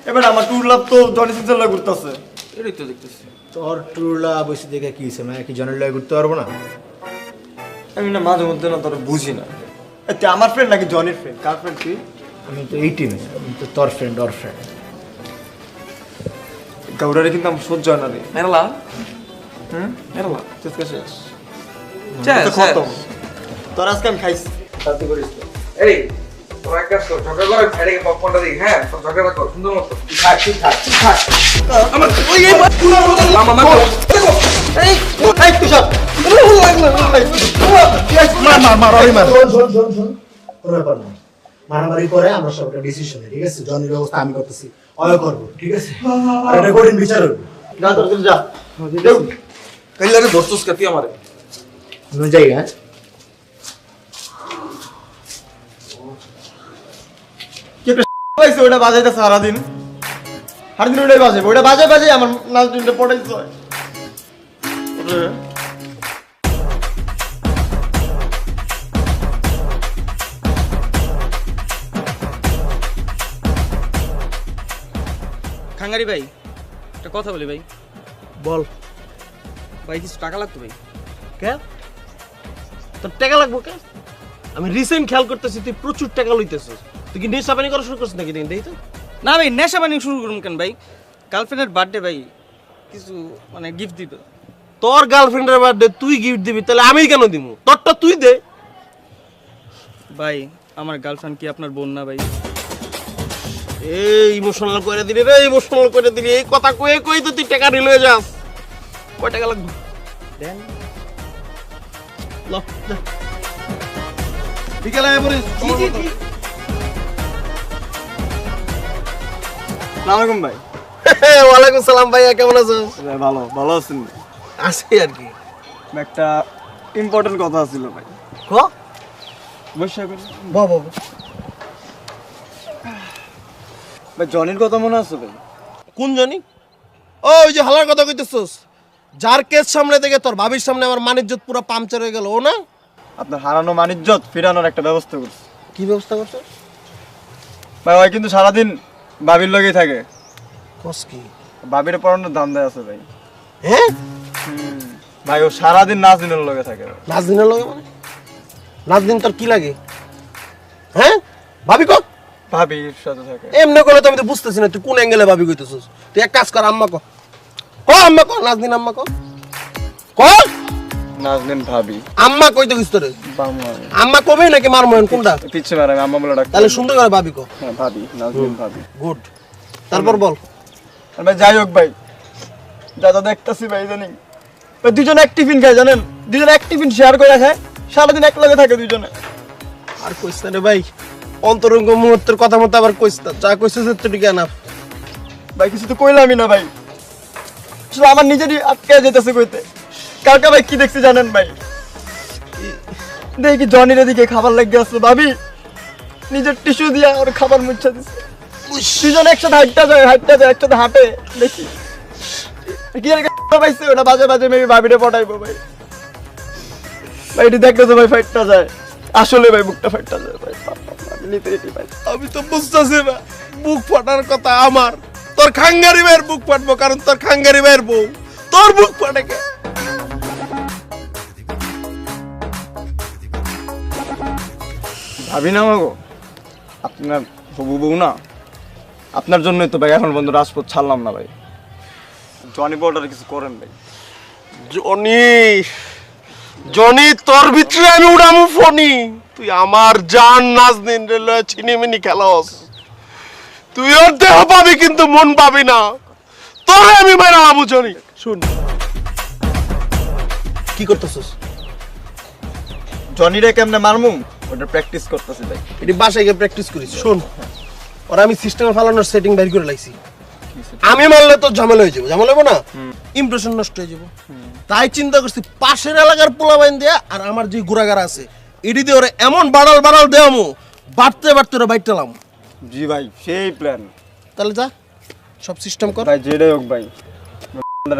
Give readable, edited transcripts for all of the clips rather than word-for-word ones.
এবার আমার ট্যুর লাভ তো জনি সিনসের লাগে ঘুরতেছে। এটাই তো দেখতেছি। তোর টুরলা বসে দেখে কি হয়েছে মানে কি জনের লয় ঘুরতে পারবো না? আমি না মাঝে মধ্যে না তোরা বুঝি না। তুই আমার ফ্রেন্ড নাকি জনির ফ্রেন্ড? কার ফ্রেন্ড তুই? আমি তো এই টিমে, আমি তো তোর ফ্রেন্ড ওর ফ্রেন্ড। গাউরারে কিন্তু আমার সহ্য হয় না রে। মেরলা হুম মেরলা চেষ্টা শেষ শেষ খতম। তোর আজকে আমি খাইছি তাতে করিস তো। এই তোরা এক কাজ কর, ঝগড়া করে সাইডে পপকর্নটা দিই। হ্যাঁ সব ঝগড়া কর সুন্দর মতো। থাক ঠিক থাক ঠিক থাক। আমার ওই এই মামা মামা এই এই তুই সব মার ওই মার। শোন কোনো ব্যাপার না, মারামারি করে আমরা সব একটা ডিসিশন, ঠিক আছে? জনের ব্যবস্থা আমি করতেছি, অয় করবো, ঠিক আছে? আর এটা কঠিন বিচার হবে। যা তোর যা কাইলারে দোস্তস কাটি আমারে কোনো জায়গা কি একটা পাইছে ওটা বাজাইতে সারাদিন সারাদিন ওটাই বাজে ওটা বাজে আমার নাচ দিনটা পড়াইতে হয়। খাঙ্গারি ভাই একটা কথা বলি ভাই। বল। ভাই কিছু টাকা লাগতো ভাই। কে তোর টাকা লাগবো কে? আমি রিসেন্ট খেয়াল করতেছি তুই প্রচুর টাকা লইতেছিস। তুই কি নেশা পানি করা শুরু করছিস নাকি? দেই তো। না ভাই নেশা পানি শুরু করুন কেন ভাই? গার্লফ্রেন্ডের বার্থডে ভাই, কিছু মানে গিফট দিব। তোর গার্লফ্রেন্ডের বার্থডে তুই গিফট দিবি, তাহলে আমি কেন দিব? তোরটা তুই দে। ভাই আমার গার্লফ্রেন্ড কি আপনার বোন না ভাই? এই ইমোশনাল করে দিলি রে, ইমোশনাল করে দিলি। এই কথা কয়ে কই তো তুই টাকা রিল হয়ে যাস। কয় টাকা লাগবে? দেন ল যা। বিকেলে আয় পড়িস। সালামালাইকুম ভাই। ওয়ালাইকুম সালাম ভাইয়া, কেমন আছো? ভালো ভালো আছেন? আছি আর কি। একটা ইম্পর্টেন্ট কথা ছিল ভাই। ক বসে করি বাবা ভাই জনির কথা মনে আছে ভাই? কোন জানি? ওই যে হালার কথা কইতেছস, যার কেস সামনে থেকে তোর ভাবির সামনে আমার মানিজ্জত পুরো পাংচার হয়ে গেল, ও না? আপনার হারানো মানিজ্জত ফেরানোর একটা ব্যবস্থা করছি কি ব্যবস্থা করছো? ভাই। ওই কিন্তু সারাদিন বাবির লগেই থাকে। কস কি? বাবির পড়ানোর ধান্দায় আছে ভাই। হ্যাঁ ভাই ও সারাদিন নাজদিনের লগে থাকে ভাই। নাজদিনের লগে মানে? নাজদিন তোর কি লাগে? হ্যাঁ ভাবি ক ভাবির সাথে থাকে। এমনি করে তো আমি তো বুঝতেছি না তুই কোন অ্যাঙ্গেলে ভাবি কইতেছস। তুই এক কাজ কর, আম্মা ক আম্মা ক নাজদিন আম্মা ক নাজদিন ভাবি আম্মা কইতে কইছ তোরে? বাম্মা আম্মা কবে নাকি মারমোহন কোনটা? পিচ্ছে মারে আম্মা বলে ডাক। তাহলে সুন্দর করে ভাবি ক। হ্যাঁ ভাবি, নাজদিন ভাবি। গুড, তারপর বল। আর ভাই যাই হোক ভাই, যা যা দেখতেছি ভাই জানি ভাই দুজন এক টিফিন খায় জানেন, দুজন এক টিফিন শেয়ার করে খায়, সারাদিন এক লগে থাকে দুজনে। আর কইছ না রে ভাই, অন্তরঙ্গ মুহূর্তের কথা মতো আবার কইছ না। যা কইছিস তুই ঠিক না ভাই কিছু তো কইলামই না ভাই, শুধু আমার নিজেরই আটকে যেতেছে কইতে। কালকে ভাই কি দেখছি জানেন ভাই? দেখি জনির এদিকে খাবার লেগে আসছে, ভাবি নিজের টিস্যু দিয়া ওর খাবার মুছা দিচ্ছে। দুজন একসাথে হাঁটতে যায় একসাথে হাঁটে দেখি কি আর পাইছে ওটা বাজে বাজে মেবি ভাবিরে পটাইবো ভাই। ভাই এটি দেখলে তো ভাই ফাইটটা যায়, আসলে ভাই বুকটা ফাইটটা যায় ভাই। আমি তো বুঝতেছি না বুক ফাটার কথা আমার। তোর খাঙ্গারি ভাইয়ের বুক ফাটবো, কারণ তোর খাঙ্গারি ভাইয়ের বউ। তোর বুক ফাটে কে? ভাবি না গো, আপনার হবু বউ না, আপনার জন্যই তো ভাই এখন বন্ধু রাজপথ ছাড়লাম না ভাই। জনি বর্ডার কিছু করেন ভাই। জনি তোর ভিতরে আমি উড়ামু ফনি। তুই আমার জান নাজনিন রে ছিনিমিনি খেলাস। তুই ওর দেহ পাবি কিন্তু মন পাবি না। তোরে আমি মারা আবু জনি। শুন কি করতেছস? জনিরে কেমনে মারমু ওটা প্র্যাকটিস করতেছি ভাই। এটি বাসায় গিয়ে প্র্যাকটিস করিস। শোন ওরা আমি সিস্টেমে ফালানোর সেটিং বের করে লাইছি। আমি মারলে তো ঝামেলা হয়ে যাবো, ঝামেলা হবো না? ইমপ্রেশন নষ্ট হয়ে যাবো। তাই চিন্তা করছি পাশের এলাকার পোলাবাইন দেয়া আর আমার যে গুড়াগাড়া আছে এটি দিয়ে ওরা এমন বাড়াল দেওয়ামু, বাড়তে ওরা বাইটালাম। জি ভাই সেই প্ল্যান। তাহলে যা সব সিস্টেম কর ভাই যেটাই হোক ভাই,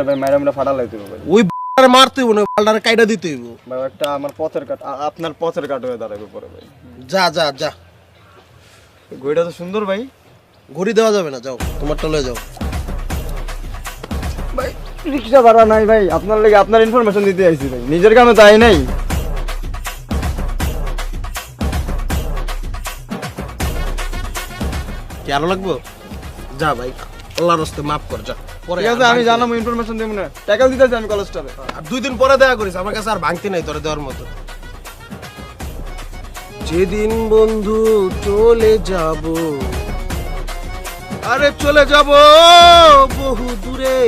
ভাই মাইরা ফাটা লাইতে ভাই। ওই মারতে হইব না, পাল্টারে কাইটা দিতে হইব ভাই। একটা আমার পথের কাট, আপনার পথের কাট হয়ে দাঁড়াবে পরে ভাই। যা যা যা। ঘড়িটা তো সুন্দর ভাই। ঘড়ি দেওয়া যাবে না, যাও তোমার টলে যাও। ভাই রিক্সা ভাড়া নাই ভাই, আপনার লাগে আপনার ইনফরমেশন দিতে আইছি ভাই, নিজের কামে তাই নাই। কি আরো লাগবো? যা ভাই, আল্লাহর রাস্তে মাফ কর, যা। পরে ঠিক আছে আমি জানাবো, ইনফরমেশন দেবো না, টাকাও দিতে আমি কলেজ স্টাফে। আর 2 দিন পরে দেখা করিস, আমার কাছে আর ভাঙতি নাই তোরে দেওয়ার মতো। যেদিন বন্ধু চলে যাব, আরে চলে যাব বহু দূরে,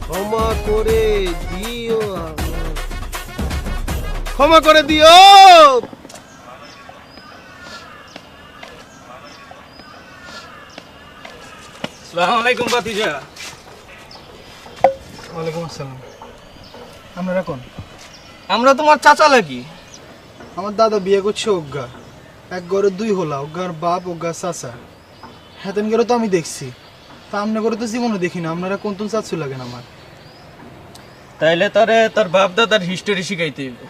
ক্ষমা করে দিও আমায়, ক্ষমা করে দিও। আসসালামু আলাইকুম ভাতিজা। ওয়ালাইকুম আসসালাম। আপনারা কোন? আমরা তোমার চাচা লাগি। আমার দাদা বিয়ে করছে অজ্ঞা, এক ঘরে 2 হলা, অজ্ঞার বাপ অজ্ঞার চাচা। হেতেন করে তো আমি দেখছি, তা আমনে করে তো জীবনে দেখি না। আপনারা কোন কোন চাচু লাগেন আমার? তাইলে তোরে তোর বাপ দাদার হিস্টোরি শিখাইতে হইব।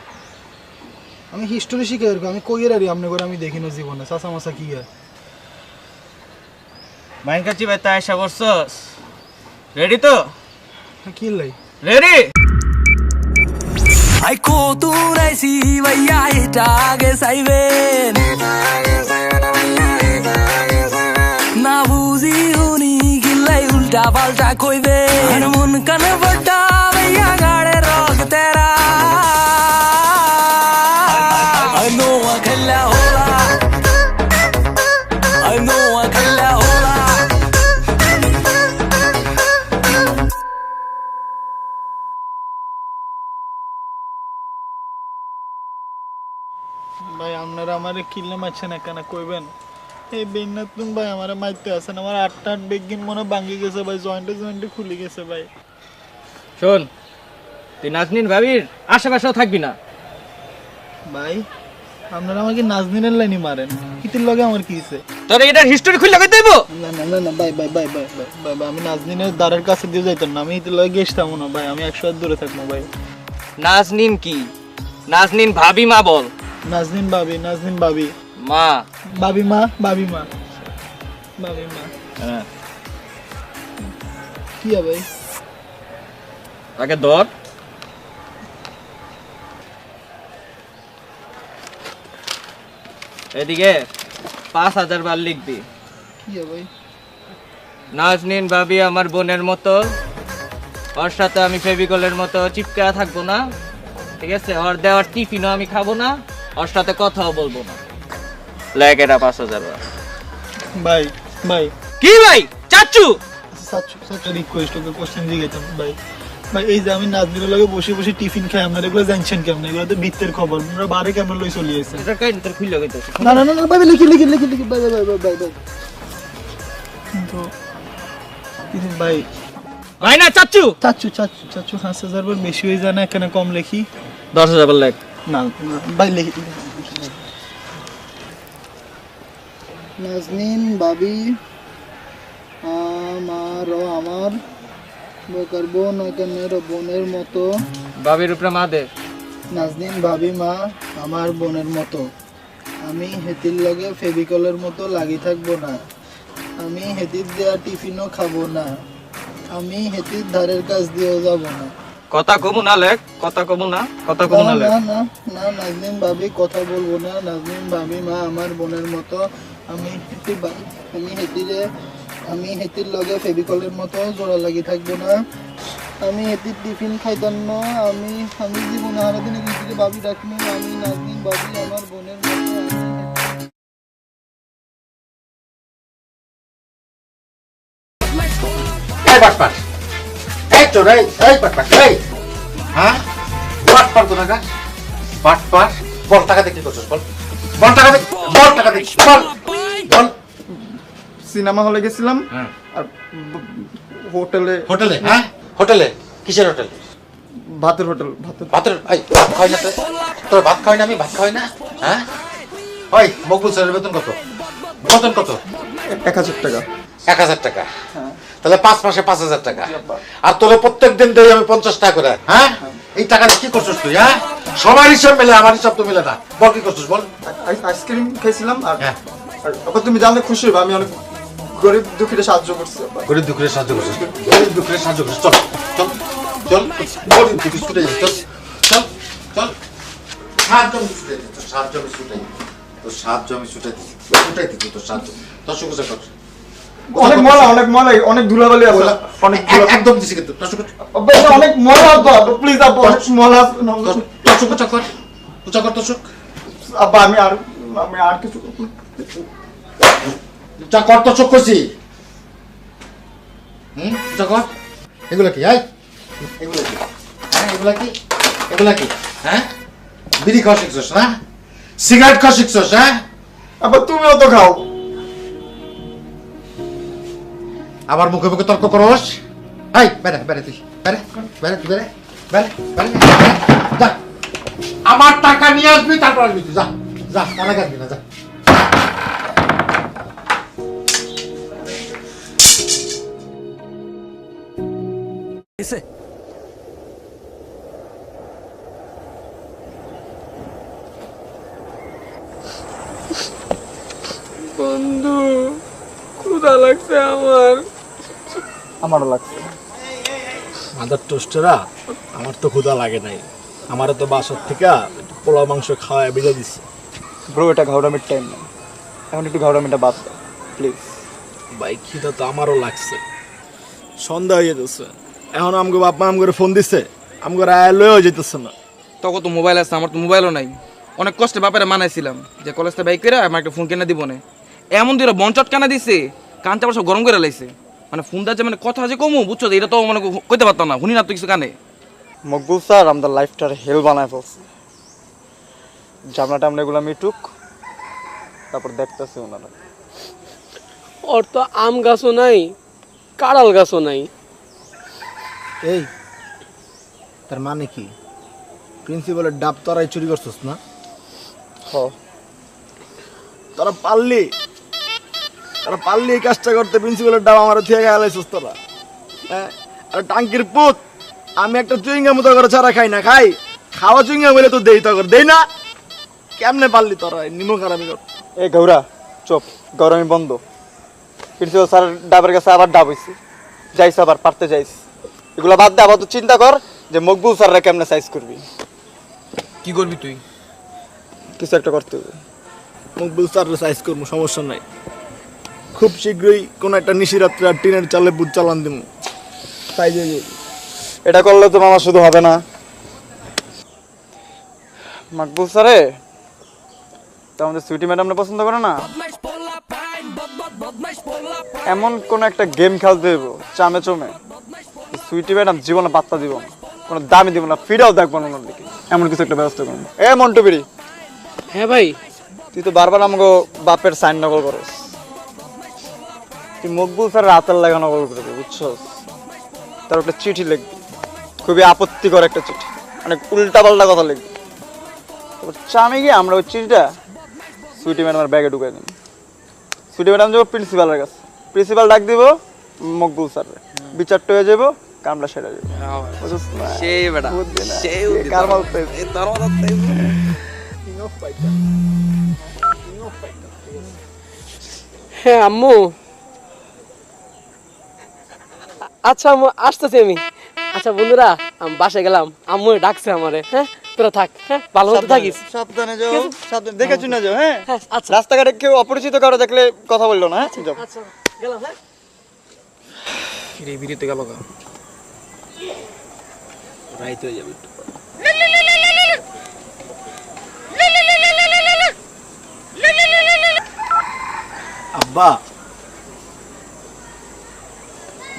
আমি হিস্টোরি শিখে এরকম, আমি কইয়ের আরি আমনে করে আমি দেখি না জীবনে চাচা মাসা কি হয়। মাইন কাছি ভাই তাই আসা বসছস, রেডি তো? কি লাই ready? Ay kutunaisi vaya itage saiben na buzi huni gillai ulta palta koibe mun kan bada vaya gade rog tera I know I khalla hola I know I khalla hola ভাই আপনারা আমারে কিল্লে মারছেন কেন কইবেন? এই বেগনাথ তুমি ভাই আমারে মারতে আসেন, আমার 8 বেগিন মনে ভাঙি গেছে ভাই, জয়েন্টে খুলে গেছে ভাই। শোন, তুই নাজনীন ভাবির আশেপাশেও থাকবি না। ভাই আপনারা আমাকে নাজনীনের লাইনি মারেন, কিতির লগে আমার কি হইছে? তোর এটার হিস্টোরি খুলে কই দেব? না না না না ভাই ভাই ভাই ভাই ভাই ভাই ভাই, আমি নাজনীনের দ্বারের কাছে দিয়ে যাইতাম না, আমি ইতির লগে গেছতাম না ভাই, আমি 100 হাত দূরে থাকবো ভাই। নাজনীন কি? নাজনীন ভাবি মা বল। নাজনীন ভাবি মা। ভাবি মা ভাবি মা ভাবি মা হ্যাঁ, কি হবে ভাই? আগে ধর। এদিকে 5000 বার লিখবি। কি হবে ভাই? নাজনীন ভাবি আমার বোনের মতো, ওর সাথে আমি ফেভিকলের মতো চিপকা থাকবো না, ঠিক আছে? ওর দেওয়ার টিফিনও আমি খাবো না, ওর সাথে কথাও বলবো না। লেখ এটা 5000 বার। ভাই ভাই কি ভাই? চাচ্চু সাচ্চু রিকোয়েস্ট ওকে কোশ্চেন জিজ্ঞাসা ভাই। ভাই এই যে আমি নাজনীনের লগে বসে বসে টিফিন খাই, আপনারা এগুলো জানছেন কেমন? এগুলো তো ভিত্তের খবর, আপনারা বারে কেমন লই চলে আসেন? এটা কাই তোর খুইলা কইতাছিস? না না না না ভাই লিখি লিখি লিখি লিখি ভাই ভাই ভাই ভাই ভাই কিন্তু ভাই ভাই না চাচ্চু। চাচ্চু চাচ্চু চাচ্চু 5000 বার বেশি হয়ে যায় না, কেন কম লিখি? 10000 বার লেখ। না ভাই লিখি। নাজনীন ভাবি আমার বোকার বোন এখানের বোনের মতো, ভাবির উপরে মা দে। নাজনীন ভাবি মা আমার বোনের মতো, আমি হেতির লগে ফেভিকলের মতো লাগি থাকবো না, আমি হেতির দেয়া টিফিনও খাবো না, আমি হেতির ধারের কাছ দিয়েও যাব না। কথা কমু না লেখ, কথা কমু না, কথা কমু না লেখ। না না না নাজনীন ভাবি কথা বলবো না, নাজনীন ভাবি মা আমার বোনের মতো, আমি হেতির লগে ফেভিকলের মতো জোড়া লাগি থাকবো না, আমি হেতির টিফিন খাইতাম না, আমি জীবনে হারাদিনে কিন্তু ভাবি রাখবো, আমি নাজনীন ভাবি আমার বোনের মতো, এই বাটপার, এই চোর, এই বাটপার, এই হ্যাঁ বাটপার তো টাকা বাটপার, বল টাকা দেখি করছিস, বল বল টাকা দেখ, বল টাকা দেখ, বল বল। সিনেমা হলে গেছিলাম হ্যাঁ আর হোটেলে হোটেলে, হ্যাঁ হোটেলে, কিসের হোটেল? ভাতের হোটেল, ভাতের ভাতের, এই ভাত খাই না তোর ভাত খাই না, আমি ভাত খাই না, হ্যাঁ ওই মকবুল স্যারের বেতন কত? বেতন কত? 1000 টাকা। 1000 টাকা, তাহলে 5 মাসে 5000 টাকা, আর তোর প্রত্যেক দিন দেই আমি 50 টাকা করে, হ্যাঁ এই টাকা কি করছিস তুই? হ্যাঁ সবার হিসাব মেলে, আমার হিসাব তো মেলে না, বল কি করছিস বল। আইসক্রিম খাইছিলাম আর হ্যাঁ আর ওকে তুমি জানলে খুশি হবে, আমি অনেক গরিব দুঃখীরা সাহায্য করছি আব্বা। গরিব দুঃখের সাহায্য করছিস, গরিব দুঃখের সাহায্য করছিস। চল চল চল, গরিব দুঃখী ছুটে যাই, চল চল চল। সাহায্য আমি ছুটে দিই, তোর সাহায্য আমি ছুটে দিই, তোর সাহায্য আমি ছুটে দিই, ছুটাই দিই তোর সাহায্য। দর্শক কর, অনেক ময়লা, অনেক ময়লা, অনেক ধুলাবালি আছে, অনেক ধুলা। একদম দিছি কিন্তু দর্শক আব্বা এটা অনেক ময়লা আব্বা, প্লিজ আব্বা, অনেক ময়লা আছে। দর্শক উঁচা কর, উঁচা কর দর্শক, আব্বা আমি আর কিছু করব না। উঁচা কর দর্শক করছি। উঁচা কর। এগুলা কি? এগুলা কি? হ্যাঁ এগুলা কি? এগুলা কি? হ্যাঁ বিড়ি খাওয়া শিখছস না? সিগারেট খাওয়া শিখছস? হ্যাঁ আব্বা তুমিও তো খাও। আবার মুখে মুখে তর্ক করস? এই বেরে বেরে তুই, বেরে বেরে তুই, বেরে বেরে বেরে যা। আমার টাকা নিয়ে আসবি, তারপর আসবি তুই, যা যা, টাকা আসবি না, যা। বন্ধু ক্ষুধা লাগছে আমার। আমারও লাগছে। মাদার টোস্টেরা, আমার তো ক্ষুধা লাগে নাই, আমার তো বাসার থেকে পোলাও মাংস খাওয়ায় বিলে দিচ্ছে। ব্রো এটা ঘাউড়ামির টাইম না, এখন একটু ঘাউড়ামিটা বাদ দাও প্লিজ। ভাই খিদা তো আমারও লাগছে, সন্ধ্যা হয়ে যেতেছে, এখন আমগো বাপ মা আমগরে ফোন দিচ্ছে, আমগরে আয় লয়েও যেতেছে না। তখন তো মোবাইল আছে, আমার তো মোবাইলও নাই। অনেক কষ্টে বাপেরা মানাইছিলাম যে কলেজটা বাইক করে আমার একটা ফোন কিনে দিব না। এমন দিন বঞ্চট কানা দিছে, কানটা আবার সব গরম করে লাইছে। মানে ফোন দাচ্ছে, মানে কথা যে কমু বুঝছো, এটা তো মানে কইতে পারতাম না, শুনি না তো কিছু কানে। মকবুল স্যার আমাদের লাইফটার হেল বানায় ফেলছে। জামলাটা আমরা এগুলো মিটুক, তারপর দেখতেছি ওনারা। ওর তো আম গাছও নাই, কাঁড়াল গাছও নাই। এই তার মানে কি? প্রিন্সিপালের ডাব তোরাই চুরি করছিস না? তোরা পারলি এই কাজটা করতে, প্রিন্সিপালের ডাব আমার থেকে গেলাইছিস তোরা। হ্যাঁ, আর টাঙ্কির পুত, আমি একটা চুইঙ্গা মতো করে ছাড়া খাই না, খাই খাওয়া চুইঙ্গা বলে তো দেই, তো দেই না। কেমনে পারলি তোরা নিমক হারামি কর? এ গৌরা চুপ, গরমি বন্ধ। প্রিন্সিপাল স্যার ডাবের কাছে আবার ডাব হইছে, যাইস আবার পারতে যাইস। এগুলো বাদ দে, আবার তো চিন্তা কর যে মকবুল স্যাররা কেমনে সাইজ করবি। কি করবি তুই? কিছু একটা করতে হবে। মকবুল স্যারের সাইজ করবো, সমস্যা নাই। খুব শীঘ্রই কোনো একটা নিশিরাত্রে আর টিনের চালে বুট চালান দিব, সাইজ হয়ে যাবে। এটা করলে তো মামা শুধু হবে না। মকবুল স্যারে তো আমাদের সুইটি ম্যাডামরা পছন্দ করে না, এমন কোন একটা গেম খেলতে দেবো চামে চমে, সুইটি ম্যাডাম জীবনে পাত্তা দিব না, কোনো দামি দিব না, ফিরেও দেখবো না ওনার দিকে। এমন কিছু একটা ব্যবস্থা করবো। এ মন্টু বিড়ি, হ্যাঁ ভাই, তুই তো বারবার আমাকে বাপের সাইন নকল করস। তুই মকবুল স্যারের হাতের লেখা নকল করবি, বুঝছস? তার একটা চিঠি লিখবি, খুবই আপত্তিকর একটা চিঠি, অনেক উল্টা পাল্টা কথা লিখবি। তারপর চামে গিয়ে আমরা ওই চিঠিটা সুইটি ম্যাডামের ব্যাগে ঢুকাই দিব। সুইটি ম্যাডাম যাবো প্রিন্সিপালের কাছে, প্রিন্সিপাল ডাক দিব মকবুল স্যারের, বিচারটা হয়ে যাবো, কামড়া সেরে যাবো। বুঝছস না? সেই বেটা, বুদ্ধি না। সেই এ বুদ্ধি। কার মাল পেয়েছে? এ তোর মতো তাই। হ্যাঁ আম্মু। আচ্ছা আম্মু, আসতেছি আমি। আচ্ছা বন্ধুরা, আমি বাসায় গেলাম, আম্মু ডাকছে আমারে। হ্যাঁ তোরা থাক, হ্যাঁ ভালো মতো থাকিস। সাবধানে যাও, সাবধানে দেখে শুনে যাও। হ্যাঁ হ্যাঁ আচ্ছা রাস্তাঘাটে কেউ অপরিচিত কারো দেখলে কথা বললো না। হ্যাঁ যাও। আচ্ছা, গেলাম। হ্যাঁ ফিরে বিরিতে গেল গা। রাইত হয়ে যাবে। আব্বা,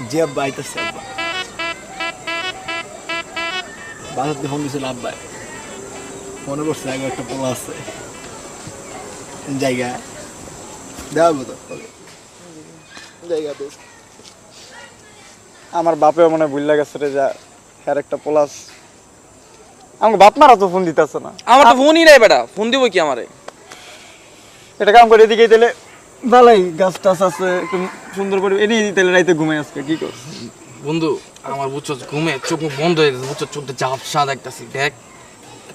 যে আব্বা আইতেছে, আব্বা বাসাতে ফোন দিয়েছিল আব্বাই, মনে করছে আগে একটা পোলা আছে জায়গা দেওয়া তো জায়গা তো। আমার বাপেও মনে ভুল লাগেছে রে, যা হ্যার একটা প্লাস। আমাকে বাপ মারা তো ফোন দিতেছে না। আমার তো ফোনই নাই বেটা, ফোন দিব কি আমারে? এটা কাম করে এদিকে দিলে ভালোই, গাছ টাছ আছে একটু সুন্দর করে এনে দিতে রাইতে ঘুমাই আজকে। কি করছ বন্ধু? আমার বুঝছো ঘুমে চোখ মুখ বন্ধ হয়ে গেছে, বুঝছো চোখটা ঝাপসা দেখতেছি। দেখ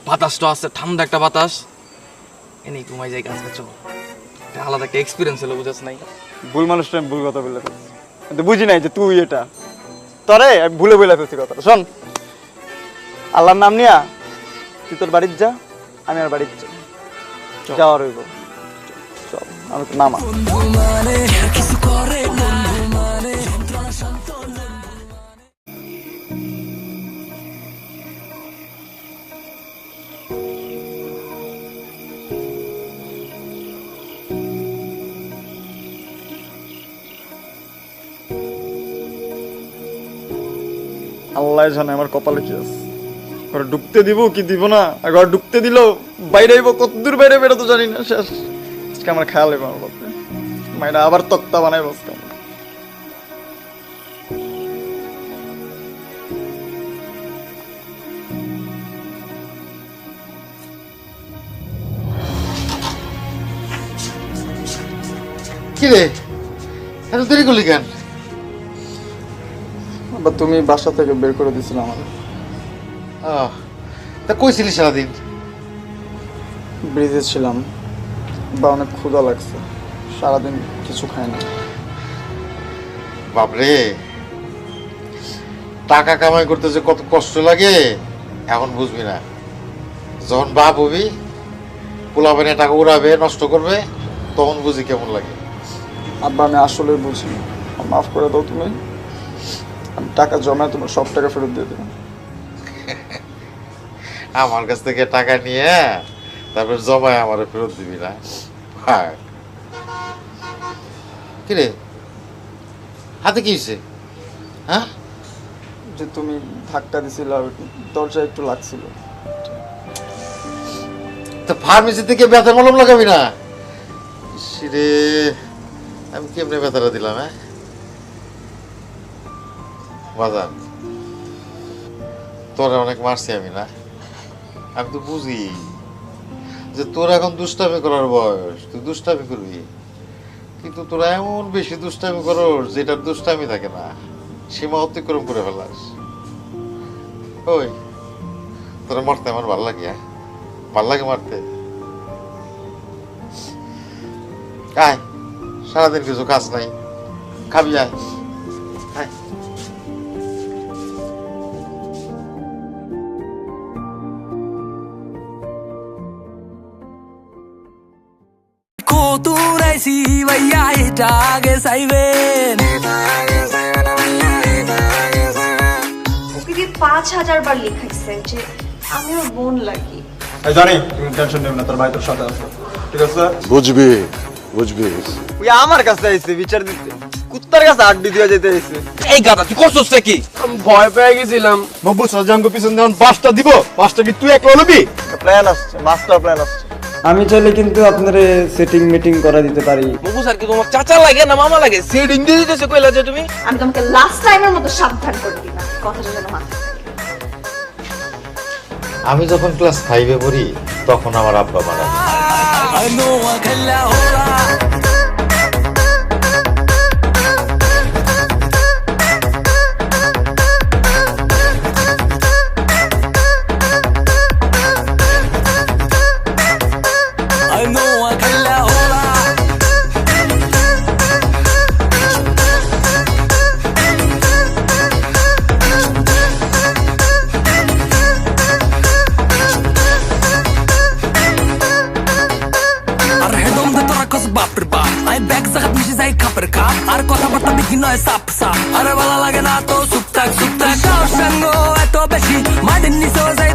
বাতাসটা আছে, ঠান্ডা একটা বাতাস, এনেই ঘুমাই যাই। গাছ চলো, আলাদা একটা এক্সপিরিয়েন্স হলো, বুঝছ নাই? ভুল মানুষটা আমি ভুল কথা বলে ফেলছি, কিন্তু বুঝি নাই যে তুই এটা তরে আমি ভুলে বলে ফেলছি কথাটা। শোন, আল্লাহর নাম নিয়া তুই তোর বাড়ির যা, আমি আর বাড়ির যাওয়া রইব। চল, আমি তো নামা। আল্লাহ জানে আমার কপালে কি আছে, ঘরে ঢুকতে দিব কি দিব না, আর ঘর ঢুকতে দিল বাইরে আইব, কতদূর বাইরে বেরো তো জানি না। শেষ আজকে আমার খেয়াল হইব আমার বাপরে, মাইরা আবার তক্তা বানাই বসতাম। কি রে, এত দেরি করলি কেন? আবার তুমি বাসা থেকে বের করে দিয়েছিলে আমাকে। তা কইছিলি সারাদিন? ব্রিজে ছিলাম বা অনেক ক্ষুধা লাগছে, সারাদিন কিছু খাই না। বাপরে, টাকা কামাই করতে যে কত কষ্ট লাগে এখন বুঝবি না। যখন বাপ হবি, পোলাপানে টাকা উড়াবে, নষ্ট করবে, তখন বুঝি কেমন লাগে। আব্বা আমি আসলে বুঝি, মাফ করে দাও তুমি, আমি টাকা জমায় তোমার সব টাকা ফেরত দিয়ে দেবো। আমার কাছ থেকে টাকা নিয়ে তারপর জমায় আমার ফেরত দিবি না? কিরে, হাতে কি হয়েছে? হ্যাঁ, যে তুমি ধাক্কা দিছিলে, দরজা একটু লাগছিল। তো ফার্মেসি থেকে ব্যথা মলম লাগাবি না? রে, আমি কেমনে ব্যথাটা দিলাম? হ্যাঁ বাজার, তোরা অনেক মারছি আমি না? আমি তো বুঝি যে তোর এখন দুষ্টামি করার বয়স, তুই দুষ্টামি করবি, কিন্তু তোরা এমন বেশি দুষ্টামি করস যেটার দুষ্টামি থাকে না, সীমা অতিক্রম করে ফেলাস। ওই তোরা মারতে আমার ভাল লাগে? হ্যাঁ ভাল লাগে মারতে? আয়, সারাদিন কিছু কাজ নাই, খাবি আয়। কোতুরাইছি ভাইয়া এটা আগে চাইবেন। ওকে দিয়ে 5000 বার লিখাইছে যে আমি ওর বোন লাগি। জানি তুমি টেনশন নেবে না, তোর ভাই তোর সাথে আছে, ঠিক আছে? বুঝবি বুঝবি। ওই আমার কাছে আইছে বিচার দিতে, কুত্তার কাছে আড্ডি দিয়ে যেতে আইছে। এই গাদা তুই করছস কি? আমি ভয় পেয়ে গেছিলাম। নব্বই সজাঙ্গ পিছন যখন 5টা দিব, 5টা কি তুই একলা লবি? প্ল্যান আসছে, মাস্টার প্ল্যান আসছে। আমি চাইলে কিন্তু আপনারে সেটিং মিটিং করা দিতে পারি। মবু স্যার কি তোমার চাচা লাগে না মামা লাগে? সেটিং দিয়ে দিতেছে কইলা যে তুমি। আমি তোমাকে লাস্ট টাইমের মতো সাবধান করে দিলাম, কথাটা যেন মাথায় থাকে। আমি যখন ক্লাস 5-এ পড়ি তখন আমার আব্বা মারা যায়। I know I can la hola. I know I can la hola. Ar hedom de tora kos bapr bap. Ay bag zagat mishi zay kapr kap. Ar kotha barta biki noy sap sap. Ar bala lage na to suptak suptak. Kaos sango eto beshi. Madin ni so zay